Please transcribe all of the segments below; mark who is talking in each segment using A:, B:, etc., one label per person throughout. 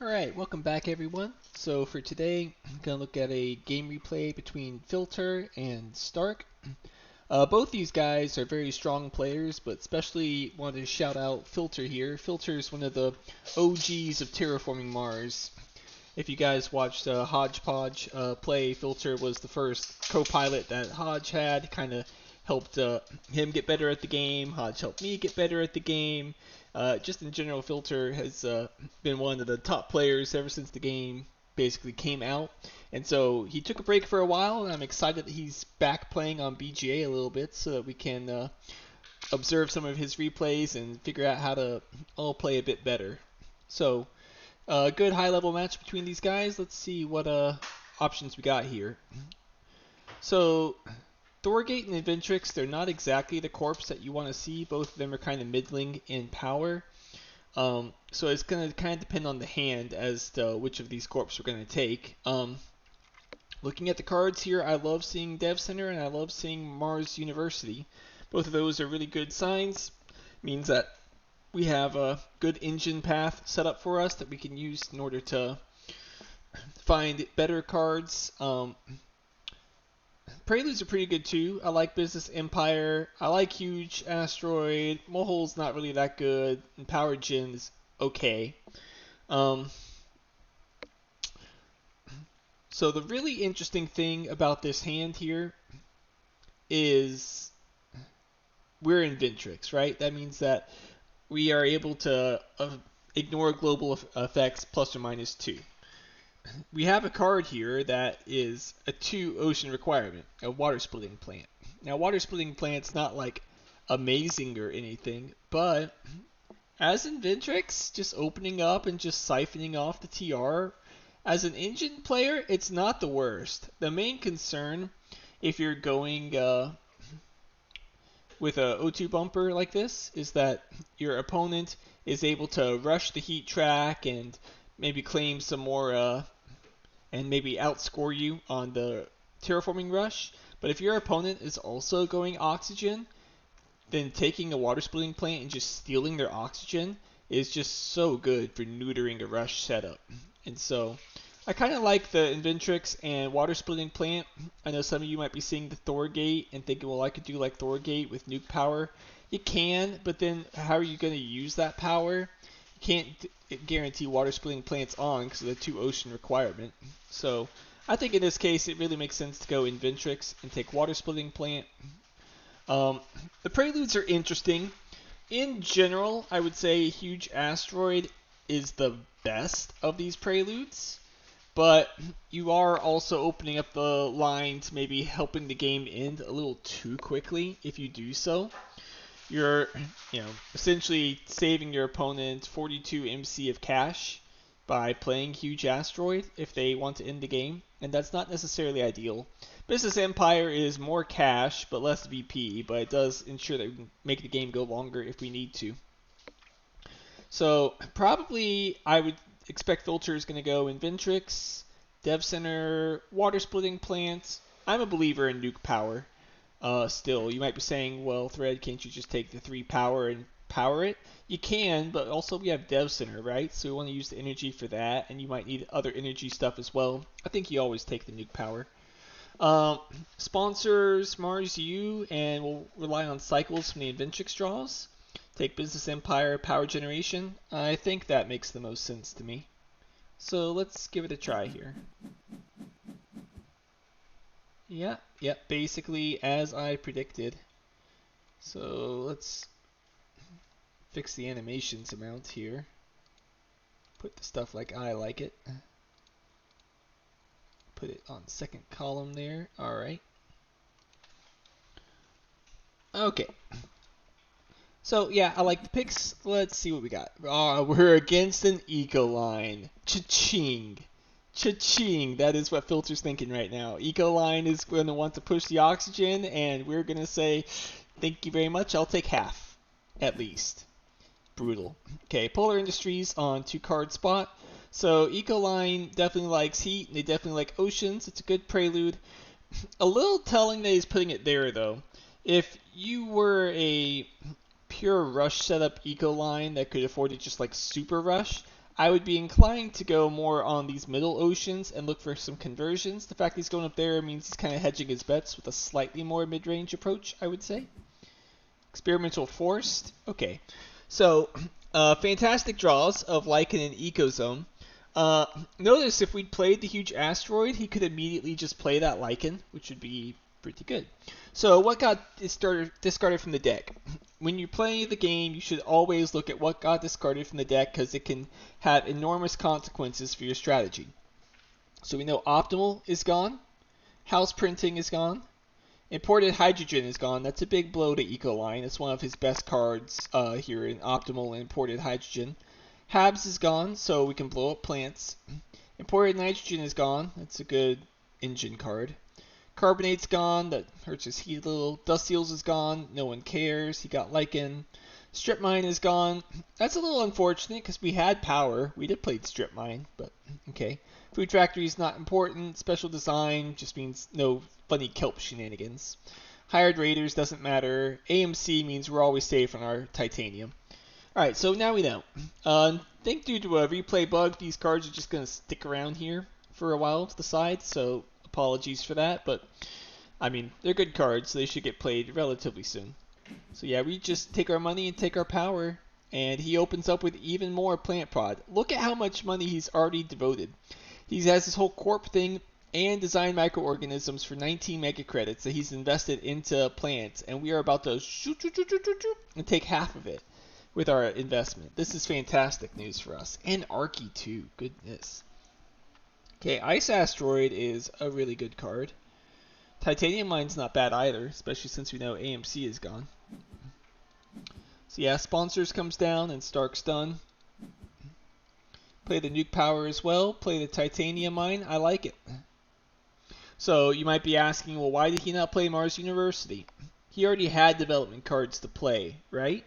A: Alright, welcome back everyone. So for today, I'm going to look at a game replay between Filter and Stark. Both these guys are very strong players, but especially want to shout out Filter here. Filter is one of the OGs of Terraforming Mars. If you guys watched Hodgepodge play, Filter was the first co-pilot that Hodge had, kind of helped him get better at the game. Hodge helped me get better at the game. Just in general, Filter has been one of the top players ever since the game basically came out. And so he took a break for a while, and I'm excited that he's back playing on BGA a little bit so that we can observe some of his replays and figure out how to all play a bit better. So, good high-level match between these guys. Let's see what options we got here. So, Thorgate and Inventrix, they're not exactly the corpse that you want to see. Both of them are kind of middling in power. So it's going to kind of depend on the hand as to which of these corpses we're going to take. Looking at the cards here, I love seeing Dev Center and I love seeing Mars University. Both of those are really good signs. Means that we have a good engine path set up for us that we can use in order to find better cards. Preludes are pretty good too. I like Business Empire. I like Huge Asteroid. Molehole's not really that good. And Power Gen is okay. So the really interesting thing about this hand here is we're in Vintrix, right? That means that we are able to ignore global effects plus or minus 2. We have a card here that is a 2 ocean requirement, a water splitting plant. Now, water splitting plant's not like amazing or anything, but as in Vintrix, just opening up and just siphoning off the TR, as an engine player, it's not the worst. The main concern, if you're going with a O2 bumper like this, is that your opponent is able to rush the heat track and maybe claim some more and maybe outscore you on the terraforming rush. But if your opponent is also going oxygen, then taking a water splitting plant and just stealing their oxygen is just so good for neutering a rush setup. And so I kind of like the Inventrix and water splitting plant. I know some of you might be seeing the Thorgate and thinking, well, I could do like Thorgate with nuke power. You can, but then how are you going to use that power? You can't guarantee water splitting plants on because of the 2 ocean requirement. So I think in this case it really makes sense to go Inventrix and take water splitting plant. The preludes are interesting. In general, I would say Huge Asteroid is the best of these preludes, but you are also opening up the line to maybe helping the game end a little too quickly if you do so. You're, essentially saving your opponent 42 MC of cash by playing Huge Asteroid if they want to end the game, and that's not necessarily ideal. Business Empire is more cash but less VP, but it does ensure that we can make the game go longer if we need to. So probably I would expect Filter is going to go Inventrix, Dev Center, water splitting plants. I'm a believer in nuke power. Still, you might be saying, well, Thread, can't you just take the 3 power and power it? You can, but also we have Dev Center, right? So we want to use the energy for that, and you might need other energy stuff as well. I think you always take the nuke power. Sponsors Mars U, and we'll rely on cycles from the Inventrix draws. Take Business Empire, Power Generation. I think that makes the most sense to me. So let's give it a try here. Yep, basically as I predicted. So let's fix the animations amount here. Put the stuff like I like it. Put it on the second column there. Alright. Okay. So yeah, I like the picks. Let's see what we got. We're against an Ecoline. Cha-ching. Cha-ching. That is what Filter's thinking right now. Ecoline is going to want to push the oxygen, and we're going to say, thank you very much. I'll take half, at least. Brutal. Okay, Polar Industries on 2 card spot. So Ecoline definitely likes heat, and they definitely like oceans. It's a good prelude. A little telling that he's putting it there, though. If you were a pure rush setup Ecoline that could afford to just like super rush, I would be inclined to go more on these middle oceans and look for some conversions. The fact he's going up there means he's kind of hedging his bets with a slightly more mid-range approach, I would say. Experimental Forest. Okay. So, fantastic draws of Lycan and Ecozone. Notice if we'd played the huge asteroid, he could immediately just play that Lycan, which would be pretty good. So what got discarded from the deck? When you play the game, you should always look at what got discarded from the deck because it can have enormous consequences for your strategy. So we know Optimal is gone, House Printing is gone, Imported Hydrogen is gone. That's a big blow to Ecoline. It's one of his best cards here in Optimal and Imported Hydrogen. Habs is gone, so we can blow up plants. Imported Nitrogen is gone. That's a good engine card. Carbonate's gone. That hurts his heat a little. Dust Seals is gone. No one cares. He got Lycan. Strip Mine is gone. That's a little unfortunate because we had power. We did play Strip Mine, but okay. Food Factory is not important. Special Design just means no funny kelp shenanigans. Hired Raiders doesn't matter. AMC means we're always safe on our titanium. Alright, so now we know. I think due to a replay bug, these cards are just going to stick around here for a while to the side, so apologies for that, but I mean, they're good cards, so they should get played relatively soon. So yeah, we just take our money and take our power, and he opens up with even more plant prod. Look at how much money he's already devoted. He has this whole corp thing and design microorganisms for 19 mega credits that he's invested into plants, and we are about to shoot and take half of it with our investment. This is fantastic news for us. And Arky too, goodness. Okay, Ice Asteroid is a really good card. Titanium Mine's not bad either, especially since we know AMC is gone. So yeah, Sponsors comes down and Stark's done. Play the Nuke Power as well. Play the Titanium Mine. I like it. So you might be asking, well, why did he not play Mars University? He already had development cards to play, right?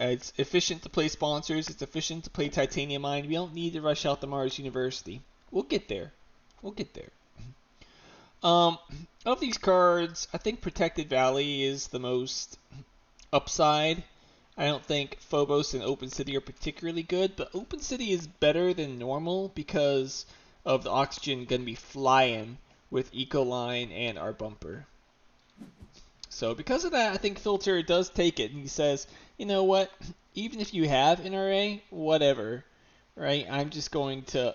A: It's efficient to play Sponsors. It's efficient to play Titanium Mine. We don't need to rush out the Mars University. We'll get there. We'll get there. Of these cards, I think Protected Valley is the most upside. I don't think Phobos and Open City are particularly good, but Open City is better than normal because of the oxygen going to be flying with Ecoline and our bumper. So because of that, I think Filter does take it, and he says, you know what, even if you have NRA, whatever, right? I'm just going to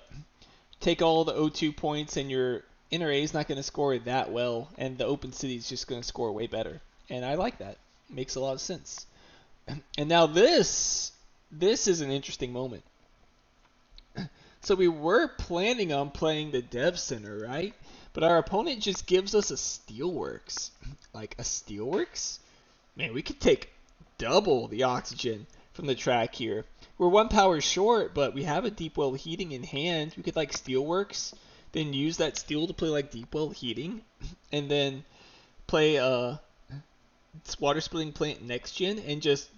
A: take all the O2 points, and your NRA is not going to score that well, and the Open City is just going to score way better. And I like that. It makes a lot of sense. And now this is an interesting moment. So we were planning on playing the Dev Center, right? But our opponent just gives us a Steelworks. Like a Steelworks? Man, we could take double the oxygen from the track here. We're one power short, but we have a Deep Well Heating in hand. We could like Steelworks, then use that steel to play like Deep Well Heating, and then play Water Splitting Plant next gen and just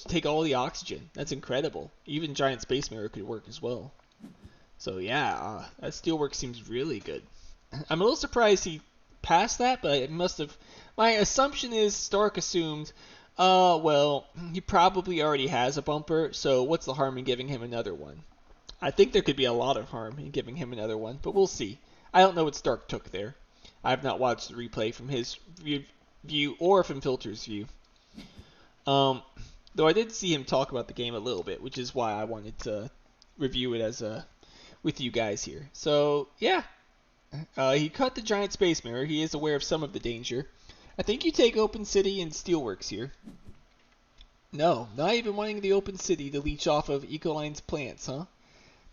A: take all the oxygen. That's incredible. Even Giant Space Mirror could work as well. So yeah, that Steelwork seems really good. I'm a little surprised he passed that, but it must have. My assumption is Stark assumed, well, he probably already has a bumper, so what's the harm in giving him another one? I think there could be a lot of harm in giving him another one, but we'll see. I don't know what Stark took there. I have not watched the replay from his view or from Filter's view. Though I did see him talk about the game a little bit, which is why I wanted to review it as with you guys here. So yeah, he cut the Giant Space Mirror. He is aware of some of the danger. I think you take Open City and Steelworks here. No, not even wanting the Open City to leech off of Ecoline's plants, huh?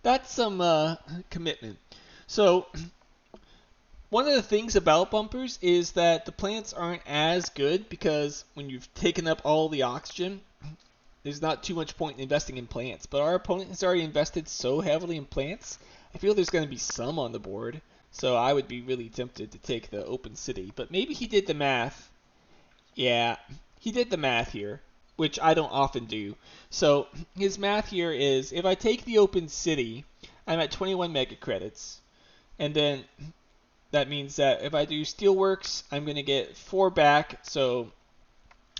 A: That's some commitment. So one of the things about bumpers is that the plants aren't as good because when you've taken up all the oxygen, there's not too much point in investing in plants. But our opponent has already invested so heavily in plants, I feel there's going to be some on the board. So I would be really tempted to take the Open City. But maybe he did the math. Yeah, he did the math here, which I don't often do. So his math here is, if I take the Open City, I'm at 21 mega credits. And then that means that if I do Steelworks, I'm going to get 4 back. So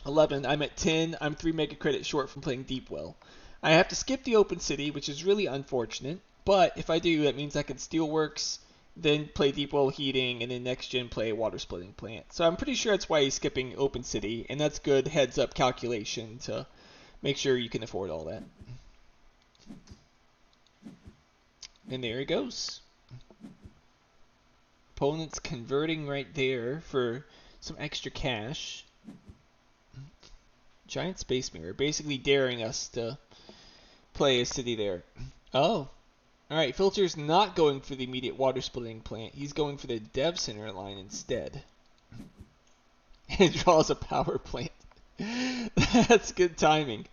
A: 11, I'm at 10. I'm 3 mega credits short from playing Deep Well. I have to skip the open city, which is really unfortunate. But if I do, that means I can steelworks, then play deep well heating, and then next gen play water splitting plant. So I'm pretty sure that's why he's skipping open city, and that's good heads up calculation to make sure you can afford all that. And there he goes. Opponent's converting right there for some extra cash. Giant space mirror, basically daring us to play a city there. Oh. Alright, Filter's not going for the immediate water splitting plant. He's going for the dev center line instead. And draws a power plant. That's good timing.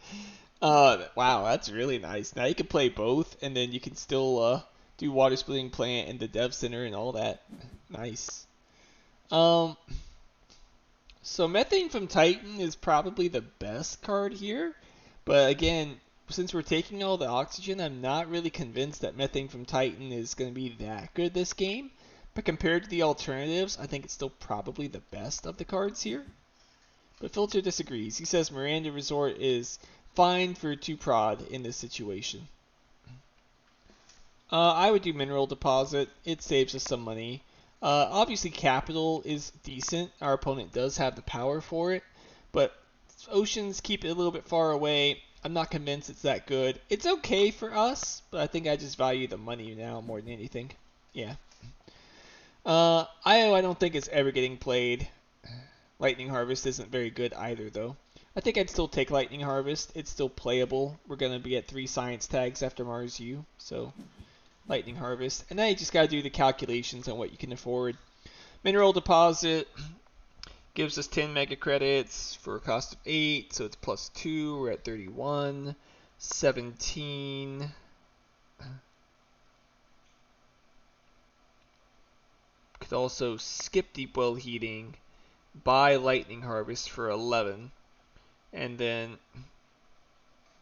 A: Wow, that's really nice. Now you can play both, and then you can still do water splitting plant and the dev center and all that. Nice. So Methane from Titan is probably the best card here, but again, since we're taking all the oxygen, I'm not really convinced that Methane from Titan is going to be that good this game. But compared to the alternatives, I think it's still probably the best of the cards here. But Filter disagrees. He says Miranda Resort is fine for 2 prod in this situation. I would do Mineral Deposit. It saves us some money. Obviously, Capital is decent. Our opponent does have the power for it. But Oceans keep it a little bit far away. I'm not convinced it's that good. It's okay for us, but I think I just value the money now more than anything. Yeah. I don't think it's ever getting played. Lightning Harvest isn't very good either, though. I think I'd still take Lightning Harvest. It's still playable. We're going to be at 3 science tags after Mars U, so Lightning Harvest. And then you just got to do the calculations on what you can afford. Mineral Deposit gives us 10 mega credits for a cost of 8, so it's plus 2. We're at 31, 17. Could also skip deep well heating, buy Lightning Harvest for 11, and then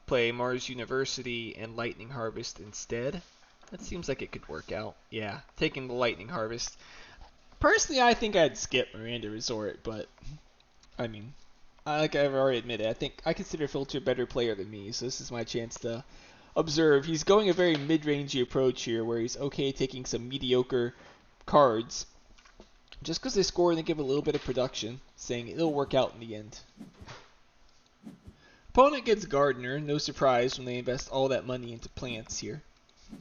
A: play Mars University and Lightning Harvest instead. That seems like it could work out. Yeah, taking the Lightning Harvest. Personally, I think I'd skip Miranda Resort, but I mean, like I've already admitted, I think I consider Filter a better player than me, so this is my chance to observe. He's going a very mid-rangey approach here, where he's okay taking some mediocre cards just because they score and they give a little bit of production, saying it'll work out in the end. Opponent gets Gardener, no surprise when they invest all that money into plants here,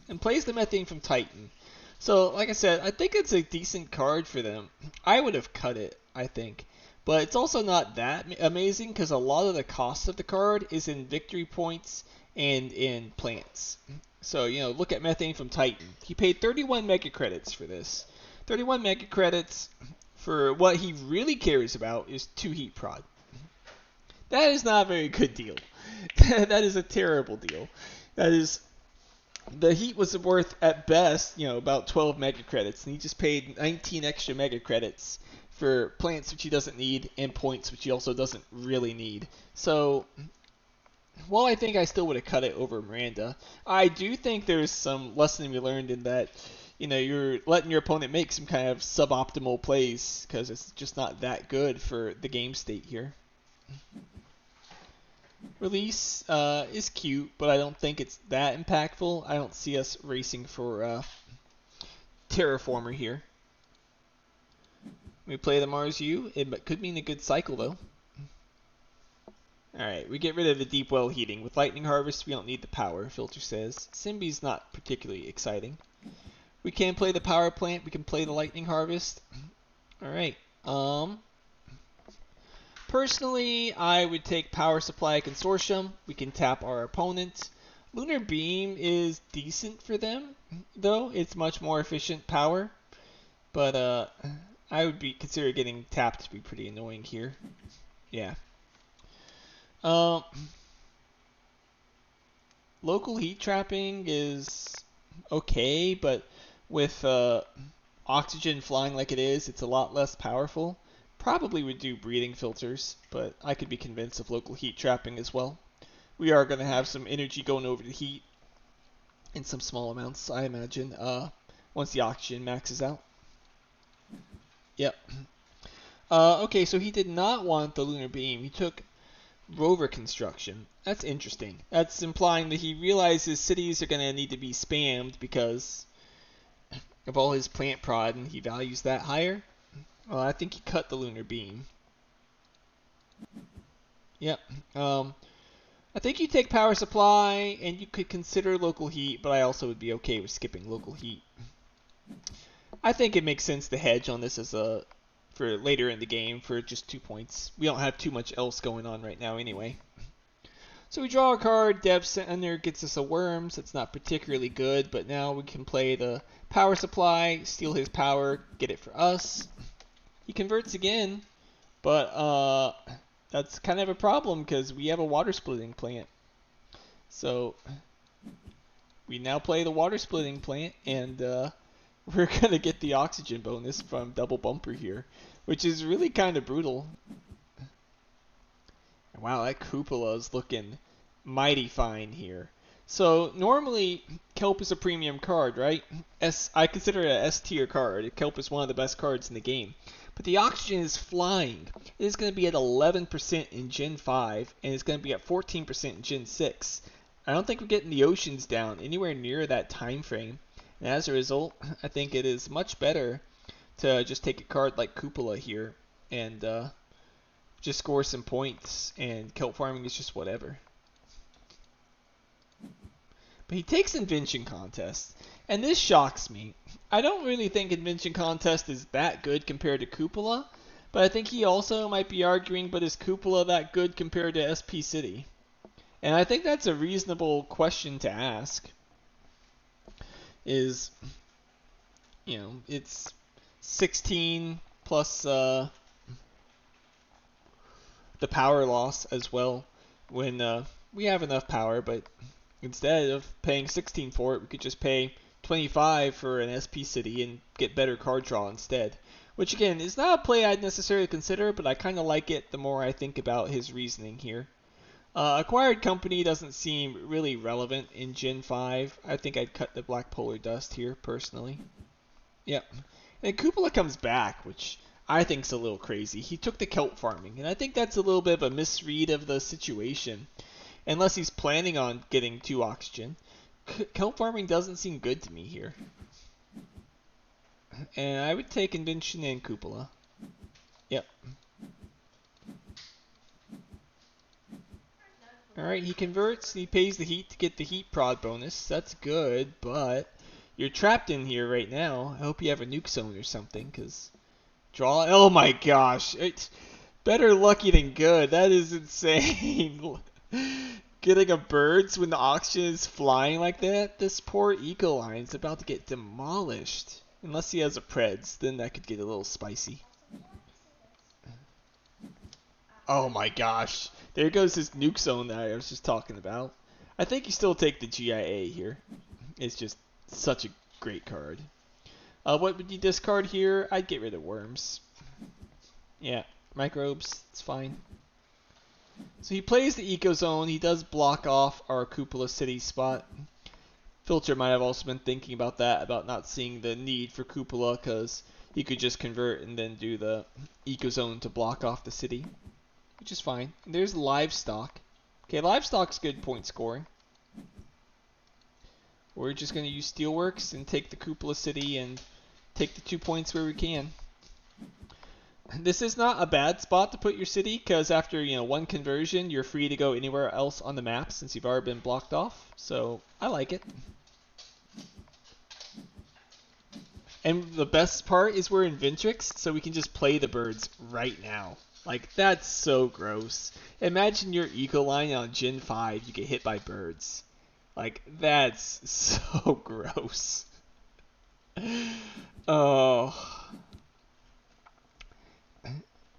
A: and plays the Methane from Titan. So, like I said, I think it's a decent card for them. I would have cut it, I think. But it's also not that amazing because a lot of the cost of the card is in victory points and in plants. So, look at Methane from Titan. He paid 31 mega credits for this. 31 mega credits for what he really cares about is 2 heat prod. That is not a very good deal. That is a terrible deal. The heat was worth, at best, about 12 mega credits, and he just paid 19 extra mega credits for plants which he doesn't need and points which he also doesn't really need. So, while I think I still would have cut it over Miranda, I do think there's some lesson to be learned in that, you're letting your opponent make some kind of suboptimal plays because it's just not that good for the game state here. Release is cute, but I don't think it's that impactful. I don't see us racing for Terraformer here. We play the Mars U. It could mean a good cycle, though. Alright, we get rid of the deep well heating. With Lightning Harvest, we don't need the power, Filter says. Simbi's not particularly exciting. We can play the power plant. We can play the Lightning Harvest. Alright. Personally, I would take Power Supply Consortium. We can tap our opponent. Lunar Beam is decent for them, though. It's much more efficient power. But I would consider getting tapped to be pretty annoying here. Yeah. Local heat trapping is okay, but with oxygen flying like it is, it's a lot less powerful. Probably would do breathing filters, but I could be convinced of local heat trapping as well. We are going to have some energy going over the heat in some small amounts, I imagine, once the oxygen maxes out. Yep. Okay, so he did not want the lunar beam. He took rover construction. That's interesting. That's implying that he realizes cities are going to need to be spammed because of all his plant prod, and he values that higher. Well, I think he cut the lunar beam. Yep. I think you take power supply, and you could consider local heat, but I also would be okay with skipping local heat. I think it makes sense to hedge on this as for later in the game for just 2 points. We don't have too much else going on right now anyway. So we draw a card. Dev Center gets us a Worms. That's not particularly good, but now we can play the power supply, steal his power, get it for us. He converts again, but that's kind of a problem because we have a water splitting plant. So we now play the water splitting plant, and we're going to get the oxygen bonus from double bumper here, which is really kind of brutal. Wow, that cupola is looking mighty fine here. So normally Kelp is a premium card, right? I consider it a S tier card. Kelp is one of the best cards in the game. But the oxygen is flying. It is going to be at 11% in Gen 5, and it's going to be at 14% in Gen 6. I don't think we're getting the oceans down anywhere near that time frame. And as a result, I think it is much better to just take a card like Cupola here and just score some points, and kelp farming is just whatever. But he takes Invention Contest, and this shocks me. I don't really think Invention Contest is that good compared to Cupola, but I think he also might be arguing, but is Cupola that good compared to SP City? And I think that's a reasonable question to ask. Is, it's 16 plus the power loss as well, when we have enough power, but instead of paying 16 for it, we could just pay 25 for an SP City and get better card draw instead. Which again, is not a play I'd necessarily consider, but I kind of like it the more I think about his reasoning here. Acquired Company doesn't seem really relevant in Gen 5. I think I'd cut the Black Polar Dust here, personally. Yep. And Cupola comes back, which I think's a little crazy. He took the kelp farming, and I think that's a little bit of a misread of the situation. Unless he's planning on getting 2 oxygen. Kelp farming doesn't seem good to me here. And I would take Invention and Cupola. Yep. Alright, he converts, and he pays the heat to get the heat prod bonus. That's good, but you're trapped in here right now. I hope you have a nuke zone or something, because draw. Oh my gosh. It's better lucky than good. That is insane. Getting a birds when the oxygen is flying like that? This poor Ecoline is about to get demolished. Unless he has a Preds, then that could get a little spicy. Oh my gosh. There goes his nuke zone that I was just talking about. I think you still take the GIA here. It's just such a great card. What would you discard here? I'd get rid of Worms. Yeah, microbes, it's fine. So he plays the Eco Zone. He does block off our Cupola City spot. Filter might have also been thinking about that, about not seeing the need for Cupola, because he could just convert and then do the Eco Zone to block off the city, which is fine. And there's Livestock. Okay, Livestock's good point scoring. We're just going to use Steelworks and take the Cupola City and take the 2 points where we can. This is not a bad spot to put your city, because after 1 conversion, you're free to go anywhere else on the map since you've already been blocked off. So I like it. And the best part is we're in Vintrix, so we can just play the birds right now. Like, that's so gross. Imagine your Ecoline on Gen 5, you get hit by birds. Like, that's so gross. Oh.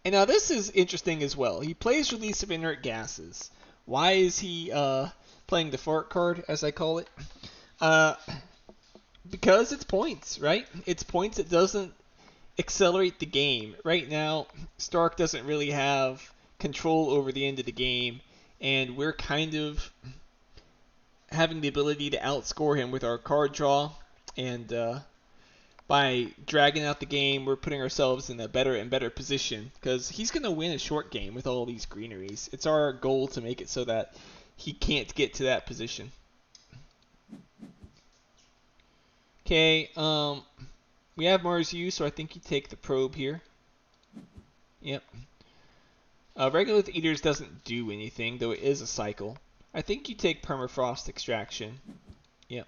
A: And now this is interesting as well. He plays Release of Inert Gases. Why is he playing the fart card, as I call it? Because it's points, right? It's points that doesn't accelerate the game. Right now, Stark doesn't really have control over the end of the game, and we're kind of having the ability to outscore him with our card draw and by dragging out the game, we're putting ourselves in a better and better position because he's going to win a short game with all these greeneries. It's our goal to make it so that he can't get to that position. Okay, we have Mars U, so I think you take the probe here. Yep. Regolith Eaters doesn't do anything, though it is a cycle. I think you take Permafrost Extraction. Yep.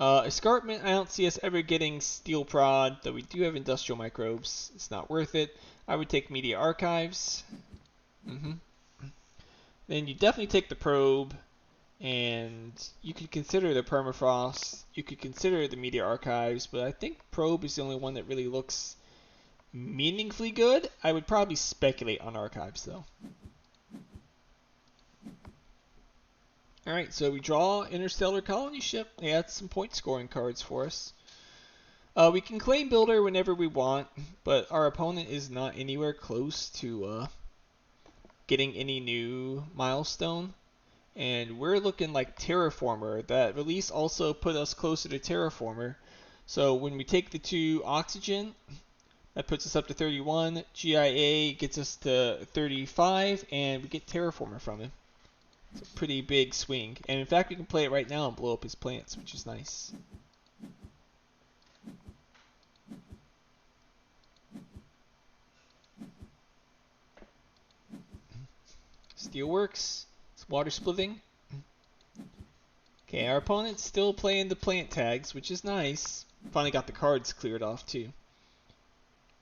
A: Escarpment, I don't see us ever getting Steel Prod, though we do have Industrial Microbes. It's not worth it. I would take Media Archives. Then you definitely take the Probe, and you could consider the Permafrost. You could consider the Media Archives, but I think Probe is the only one that really looks meaningfully good. I would probably speculate on Archives, though. Alright, so we draw Interstellar Colony Ship. They add some point scoring cards for us. We can claim Builder whenever we want, but our opponent is not anywhere close to getting any new milestone. And we're looking like Terraformer. That release also put us closer to Terraformer. So when we take the 2 oxygen, that puts us up to 31. GIA gets us to 35, and we get Terraformer from him. It's a pretty big swing. And in fact, we can play it right now and blow up his plants, which is nice. Steelworks. It's water splitting. Okay, our opponent's still playing the plant tags, which is nice. Finally got the cards cleared off too.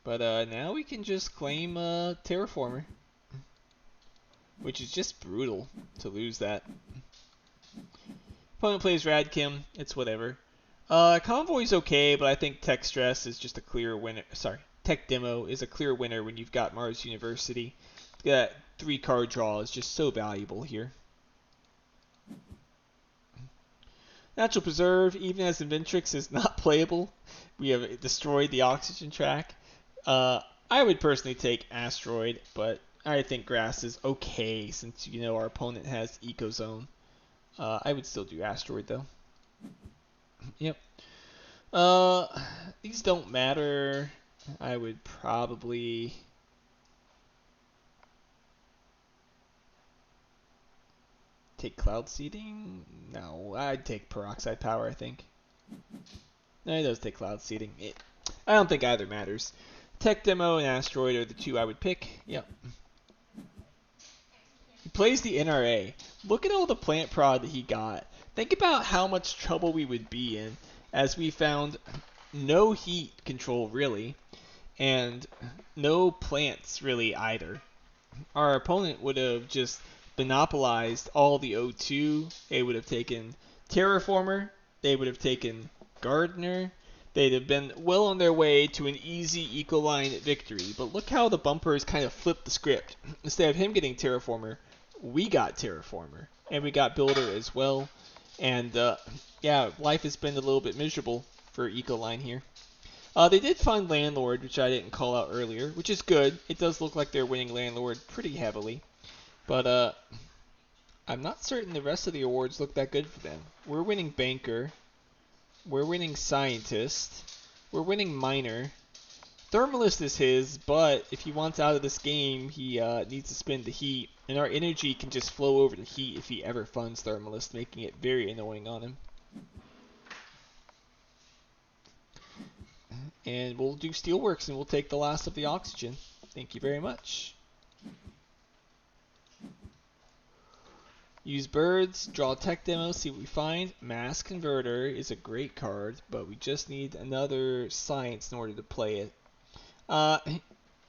A: But now we can just claim Terraformer. Which is just brutal to lose that. Opponent plays Radkim. It's whatever. Convoy's okay, but I think Tech Stress is just a clear winner. Sorry, Tech Demo is a clear winner when you've got Mars University. That 3-card draw is just so valuable here. Natural Preserve, even as Inventrix is not playable, we have destroyed the oxygen track. I would personally take Asteroid, but I think Grass is okay since, you know, our opponent has Ecozone. I would still do Asteroid, though. Yep. These don't matter. I would probably... take Cloud Seeding? No, I'd take Peroxide Power, I think. No, it does take Cloud Seeding. I don't think either matters. Tech Demo and Asteroid are the 2 I would pick. Yep. He plays the NRA. Look at all the plant prod that he got. Think about how much trouble we would be in as we found no heat control really, and no plants really either. Our opponent would have just monopolized all the O2. They would have taken Terraformer. They would have taken Gardener. They'd have been well on their way to an easy Ecoline victory. But look how the bumpers kind of flipped the script. Instead of him getting Terraformer, we got Terraformer. And we got Builder as well. And yeah, life has been a little bit miserable for Ecoline here. They did fund Landlord, which I didn't call out earlier, which is good. It does look like they're winning Landlord pretty heavily. But I'm not certain the rest of the awards look that good for them. We're winning Banker. We're winning Scientist. We're winning Miner. Thermalist is his, but if he wants out of this game, he needs to spend the heat. And our energy can just flow over the heat if he ever funds Thermalist, making it very annoying on him. And we'll do Steelworks and we'll take the last of the oxygen. Thank you very much. Use birds, draw a tech demo, see what we find. Mass Converter is a great card, but we just need another science in order to play it.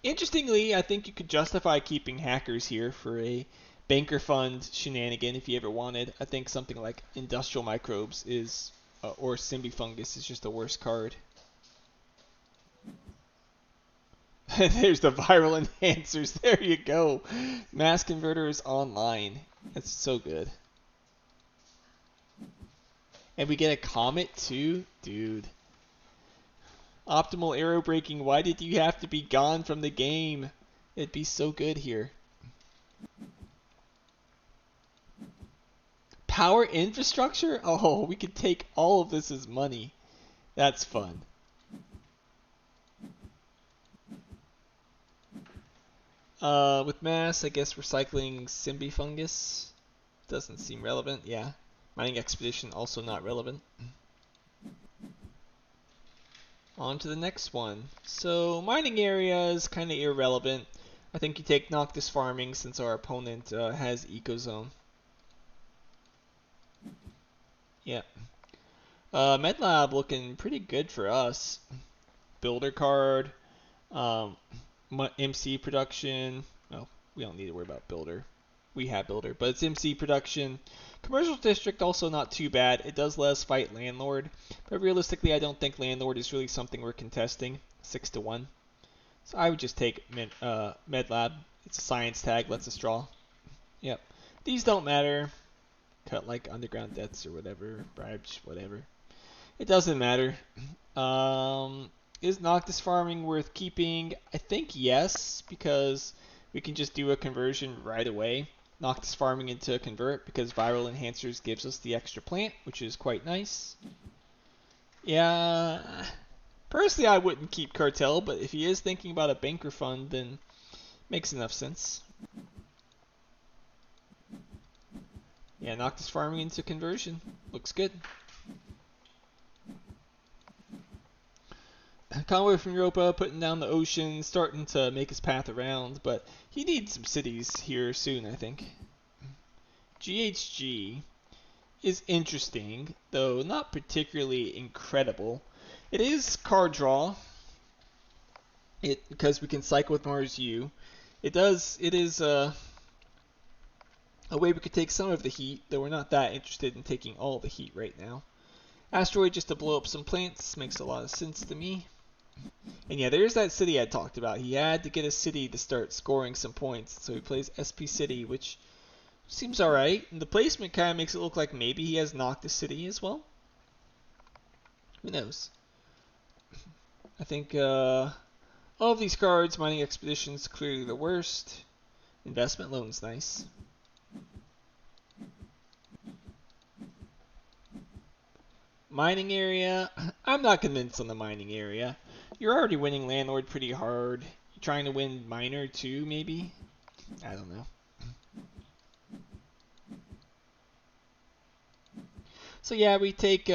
A: Interestingly, I think you could justify keeping hackers here for a banker fund shenanigan if you ever wanted. I think something like Industrial Microbes is, or Symbifungus is just a worse card. There's the viral enhancers. There you go. Mass Converter is online. That's so good. And we get a comet too? Dude. Optimal arrow braking. Why did you have to be gone from the game? It'd be so good here. Power infrastructure? Oh, we could take all of this as money. That's fun. With mass, I guess recycling Symbifungus doesn't seem relevant. Yeah. Mining expedition also not relevant. On to the next one. So mining area is kind of irrelevant. I think you take Noctis farming since our opponent has Ecozone. Yeah. MedLab looking pretty good for us. Builder card, um, MC production. No, we don't need to worry about builder. We have builder, but it's MC production. Commercial district also not too bad. It does let us fight landlord, but realistically, I don't think landlord is really something we're contesting. 6-1. So I would just take MedLab. It's a science tag, lets us draw. Yep. These don't matter. Cut like underground debts or whatever, bribes, whatever. It doesn't matter. Is Noctis farming worth keeping? I think yes, because we can just do a conversion right away. Noctis farming into a convert because viral enhancers gives us the extra plant, which is quite nice. Yeah, personally I wouldn't keep Cartel, but if he is thinking about a banker fund, then makes enough sense. Yeah, Noctis farming into conversion. Looks good. Convoy from Europa putting down the ocean, starting to make his path around, but he needs some cities here soon, I think. GHG is interesting, though not particularly incredible. It is card draw. Because we can cycle with Mars U. It is a way we could take some of the heat, though we're not that interested in taking all the heat right now. Asteroid just to blow up some plants makes a lot of sense to me. And yeah, there's that city I talked about. He had to get a city to start scoring some points, so he plays SP City, which seems alright. And the placement kind of makes it look like maybe he has Noctis City as well. Who knows? I think all of these cards, Mining Expedition's clearly the worst. Investment Loan's nice. Mining area, I'm not convinced on the mining area. You're already winning Landlord pretty hard. You're trying to win Miner too, maybe? I don't know. So yeah, we take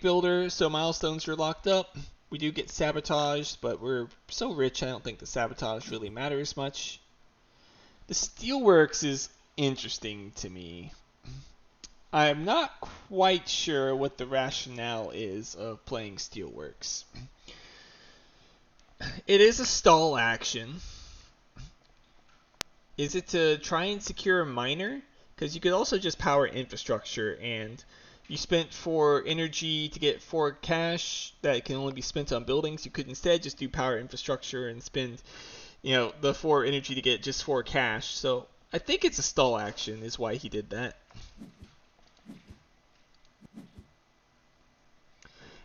A: Builder, so milestones are locked up. We do get sabotaged, but we're so rich I don't think the sabotage really matters much. The Steelworks is interesting to me. I'm not quite sure what the rationale is of playing Steelworks. It is a stall action. Is it to try and secure a miner? Because you could also just power infrastructure, and you spent 4 energy to get 4 cash that can only be spent on buildings. You could instead just do power infrastructure and spend, the 4 energy to get just 4 cash. So I think it's a stall action is why he did that.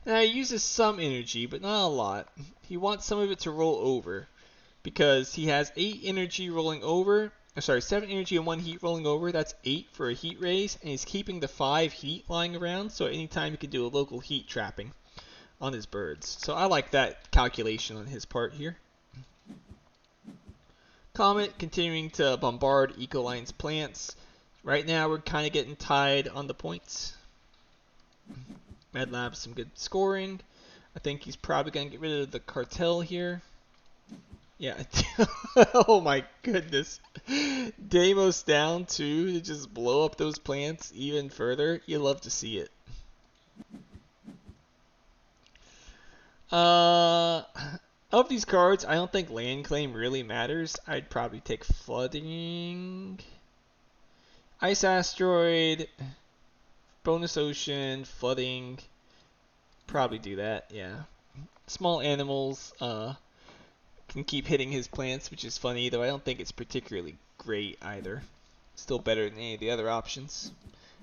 A: Now he uses some energy, but not a lot. He wants some of it to roll over because he has 8 energy rolling over. 7 energy and 1 heat rolling over. That's 8 for a heat raise, and he's keeping the 5 heat lying around. So anytime he can do a local heat trapping on his birds. So I like that calculation on his part here. Comet continuing to bombard Ecoline's plants. Right now we're kind of getting tied on the points. MedLab some good scoring. I think he's probably going to get rid of the cartel here. Yeah. Oh my goodness. Deimos down 2 to just blow up those plants even further. You love to see it. Of these cards, I don't think land claim really matters. I'd probably take flooding. Ice asteroid. Bonus ocean. Flooding. Probably do that, yeah. Small animals can keep hitting his plants, which is funny, though I don't think it's particularly great either. Still better than any of the other options.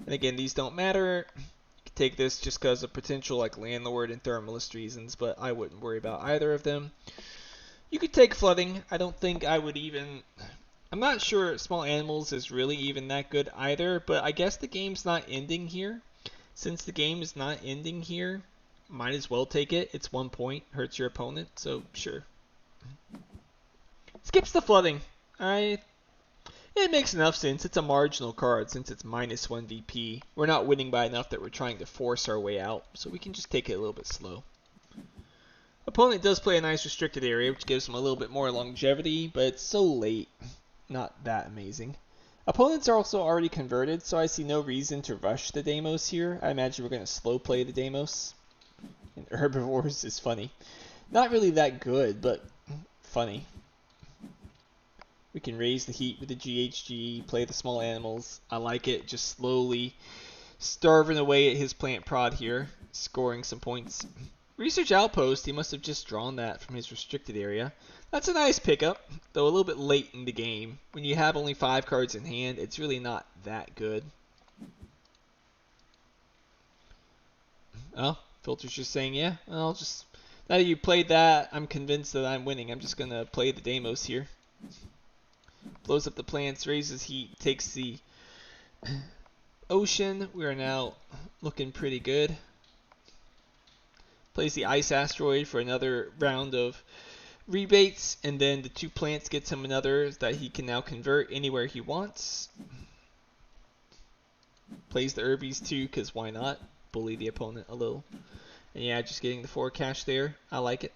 A: And again, these don't matter. You can take this just because of potential like landlord and thermalist reasons, but I wouldn't worry about either of them. You could take flooding. I don't think I would even... I'm not sure small animals is really even that good either, but I guess the game's not ending here. Since the game is not ending here, might as well take it. It's 1 point, hurts your opponent, so sure. Skips the flooding. It makes enough sense. It's a marginal card since it's -1 VP. We're not winning by enough that we're trying to force our way out, so we can just take it a little bit slow. Opponent does play a nice restricted area, which gives him a little bit more longevity, but it's so late. Not that amazing. Opponents are also already converted, so I see no reason to rush the Deimos here. I imagine we're going to slow play the Deimos. And Herbivores is funny. Not really that good, but funny. We can raise the heat with the GHG, play the small animals. I like it, just slowly starving away at his plant prod here, scoring some points. Research Outpost, he must have just drawn that from his restricted area. That's a nice pickup, though a little bit late in the game. When you have only 5 cards in hand, it's really not that good. Oh, Filter's just saying, yeah, I'll just... Now that you played that, I'm convinced that I'm winning. I'm just going to play the Deimos here. Blows up the plants, raises heat, takes the ocean. We are now looking pretty good. Plays the ice asteroid for another round of rebates, and then the 2 plants gets him another that he can now convert anywhere he wants. Plays the Herbies too, because why not? Bully the opponent a little. And yeah, just getting the 4 cash there. I like it.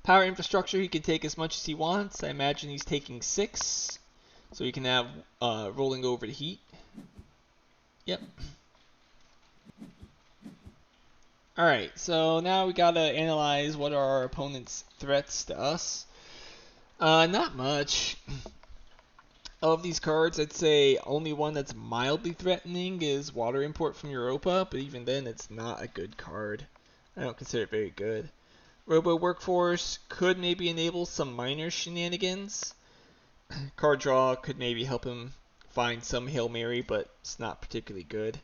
A: Power infrastructure, he can take as much as he wants. I imagine he's taking 6. So he can have rolling over the heat. Yep. Alright, so now we gotta analyze what are our opponent's threats to us. Not much. Of these cards, I'd say only one that's mildly threatening is Water Import from Europa, but even then it's not a good card. I don't consider it very good. Robo Workforce could maybe enable some minor shenanigans. Card draw could maybe help him find some Hail Mary, but it's not particularly good.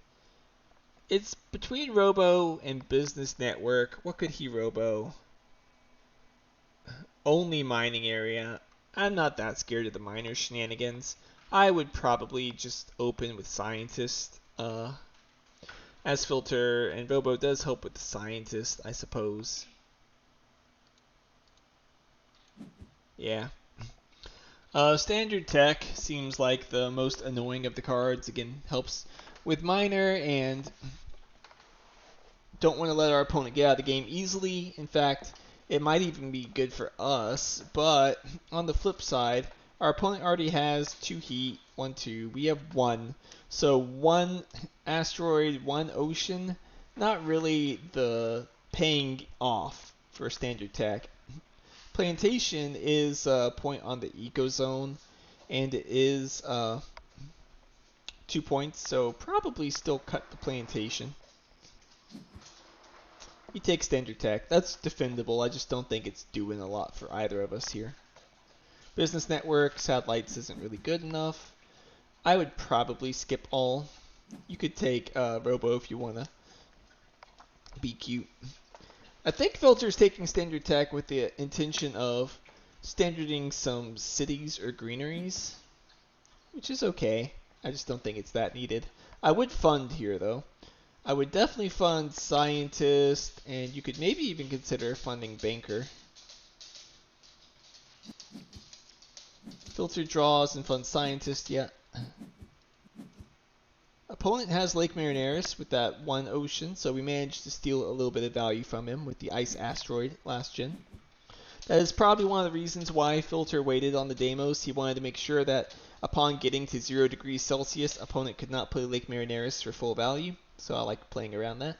A: It's between Robo and Business Network. What could he Robo? Only mining area. I'm not that scared of the minor shenanigans. I would probably just open with Scientist as filter, and Robo does help with the Scientist, I suppose. Yeah. Standard Tech seems like the most annoying of the cards. Again, helps with minor, and don't want to let our opponent get out of the game easily. In fact, it might even be good for us, but on the flip side, our opponent already has 2 heat, 1, 2, we have 1. So 1 asteroid, 1 ocean, not really the paying off for standard tech. Plantation is a point on the eco zone, and it is 2 points, so probably still cut the plantation. He takes standard tech. That's defendable. I just don't think it's doing a lot for either of us here. Business Network, Satellites isn't really good enough. I would probably skip all. You could take Robo if you want to be cute. I think Filter's taking standard tech with the intention of standarding some cities or greeneries, which is okay. I just don't think it's that needed. I would fund here, though. I would definitely fund Scientist, and you could maybe even consider funding Banker. Filter draws and fund Scientist, yeah. Opponent has Lake Marineris with that 1 ocean, so we managed to steal a little bit of value from him with the Ice Asteroid last gen. That is probably one of the reasons why Filter waited on the Deimos. He wanted to make sure that upon getting to 0 degrees Celsius, opponent could not play Lake Marineris for full value. So I like playing around that.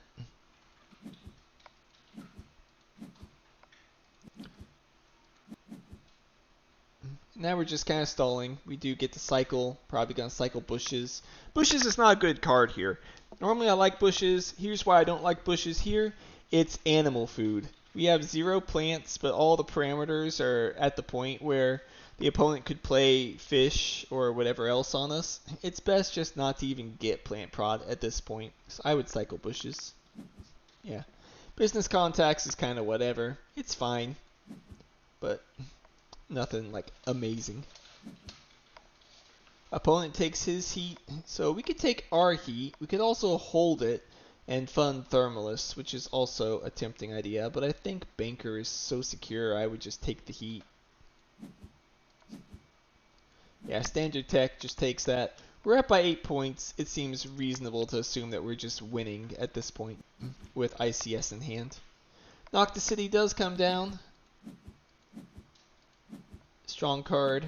A: Now we're just kind of stalling. We do get to cycle. Probably going to cycle Bushes. Bushes is not a good card here. Normally I like Bushes. Here's why I don't like Bushes here. It's animal food. We have 0 plants, but all the parameters are at the point where the opponent could play fish or whatever else on us. It's best just not to even get plant prod at this point. So I would cycle Bushes. Yeah. Business Contacts is kind of whatever. It's fine. But nothing like amazing. Opponent takes his heat. So we could take our heat. We could also hold it and fun thermalists, which is also a tempting idea, but I think banker is so secure I would just take the heat. Yeah, standard tech just takes that. We're up by 8 points. It seems reasonable to assume that we're just winning at this point with ICS in hand. Knock the City does come down. Strong card.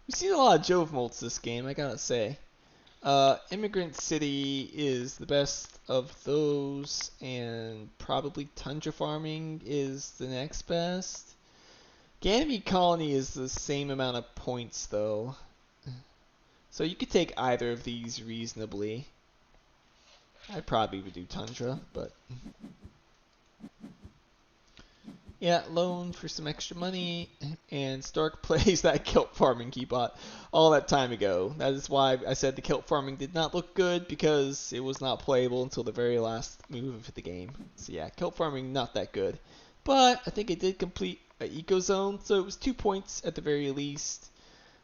A: We've seen a lot of Jove Molts this game, I gotta say. Immigrant City is the best of those, and probably Tundra Farming is the next best. Ganymede Colony is the same amount of points, though. So you could take either of these reasonably. I probably would do Tundra, but... Yeah, loan for some extra money, and Stark plays that kelp farming he bought all that time ago. That is why I said the kelp farming did not look good, because it was not playable until the very last move of the game. So yeah, kelp farming not that good. But I think it did complete an eco zone, so it was 2 points at the very least.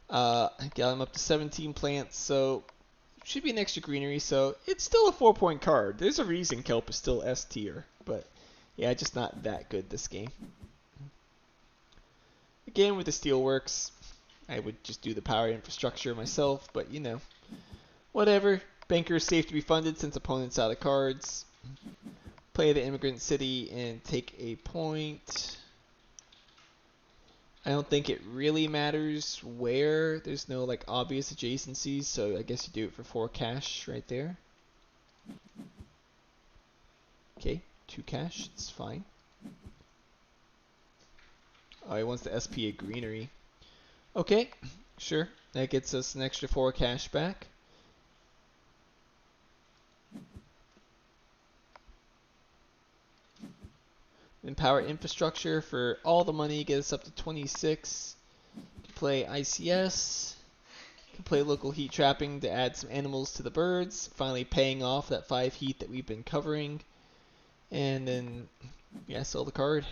A: Got him up to 17 plants, so should be an extra greenery, so it's still a 4-point card. There's a reason kelp is still S tier, but... yeah, just not that good this game. Again, with the Steelworks, I would just do the power infrastructure myself, but you know, whatever. Banker is safe to be funded since opponent's out of cards. Play the Immigrant City and take a point. I don't think it really matters where. There's no like obvious adjacencies, so I guess you do it for 4 cash right there. Okay. 2 cash, it's fine. Oh, he wants the SP a greenery. Okay, sure. That gets us an extra 4 cash back. Then power infrastructure for all the money, get us up to 26. Play ICS. Can play local heat trapping to add some animals to the birds. Finally paying off that 5 heat that we've been covering. And then, yeah, sell the card.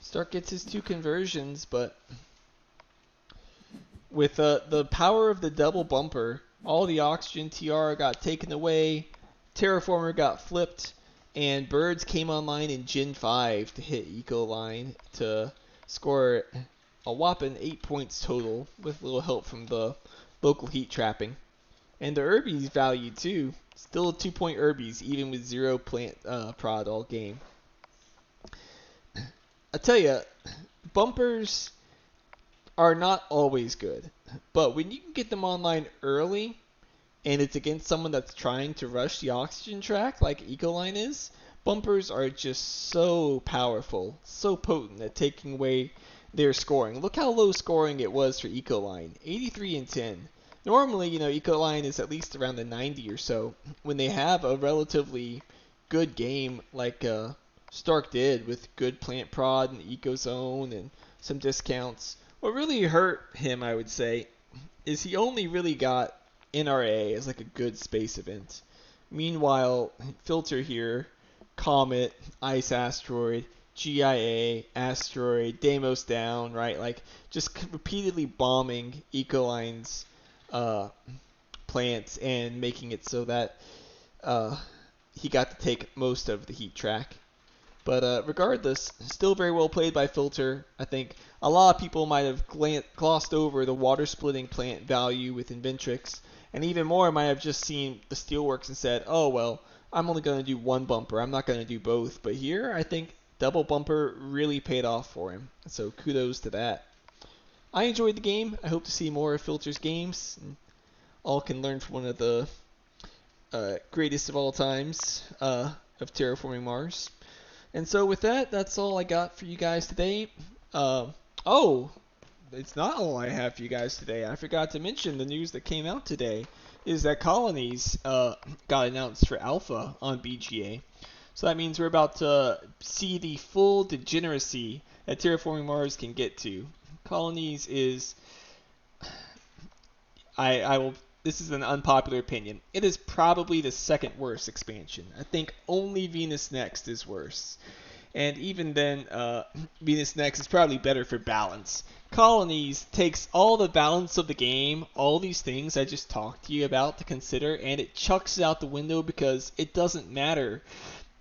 A: Stark gets his 2 conversions, but with the power of the double bumper, all the oxygen TR got taken away, Terraformer got flipped, and birds came online in Gen 5 to hit Ecoline to score a whopping 8 points total with a little help from the local heat trapping. And the Urbies value too. Still a 2-point Urbies even with 0 plant prod all game. I tell you, bumpers are not always good. But when you can get them online early and it's against someone that's trying to rush the oxygen track like Ecoline is, bumpers are just so powerful, so potent at taking away their scoring. Look how low scoring it was for Ecoline, 83 and 10. Normally, you know, Ecoline is at least around the 90 or so. When they have a relatively good game like Stark did with good plant prod and eco zone and some discounts, what really hurt him, I would say, is he only really got NRA as like a good space event. Meanwhile, Filter here, Comet, Ice Asteroid, GIA, Asteroid, Deimos down, right? Like just repeatedly bombing Ecoline's plants and making it so that he got to take most of the heat track. But regardless, still very well played by Filter. I think a lot of people might have glossed over the water splitting plant value with Inventrix, and even more might have just seen the Steelworks and said, oh well, I'm only going to do 1 bumper, I'm not going to do both. But here, I think double bumper really paid off for him, so kudos to that. I enjoyed the game. I hope to see more of Filter's games. And all can learn from one of the greatest of all times of Terraforming Mars. And so with that, that's all I got for you guys today. Oh, it's not all I have for you guys today. I forgot to mention the news that came out today is that colonies got announced for alpha on BGA. So that means we're about to see the full degeneracy that Terraforming Mars can get to. Colonies is... This is an unpopular opinion. It is probably the second worst expansion. I think only Venus Next is worse. And even then, Venus Next is probably better for balance. Colonies takes all the balance of the game, all these things I just talked to you about to consider, and it chucks it out the window because it doesn't matter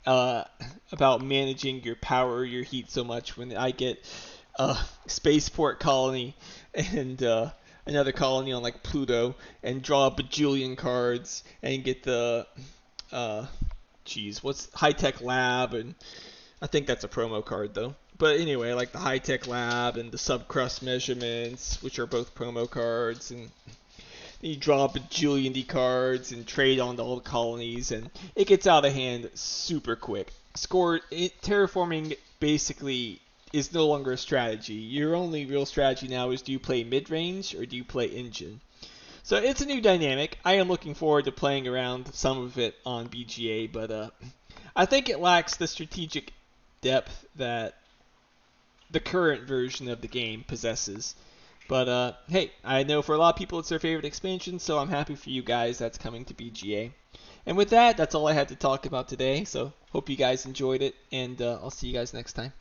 A: uh, about managing your power or your heat so much when I get a spaceport colony and another colony on like Pluto and draw a bajillion cards and get the uh, what's high tech lab, and I think that's a promo card though. But anyway, like the high tech lab and the subcrust measurements, which are both promo cards, and you draw a bajillion D cards and trade on all the colonies, and it gets out of hand super quick. Terraforming basically is no longer a strategy. Your only real strategy now is, do you play mid range or do you play engine? So it's a new dynamic. I am looking forward to playing around some of it on BGA, but I think it lacks the strategic depth that the current version of the game possesses. But hey, I know for a lot of people it's their favorite expansion, so I'm happy for you guys that's coming to BGA. And with that, that's all I had to talk about today. So hope you guys enjoyed it, and I'll see you guys next time.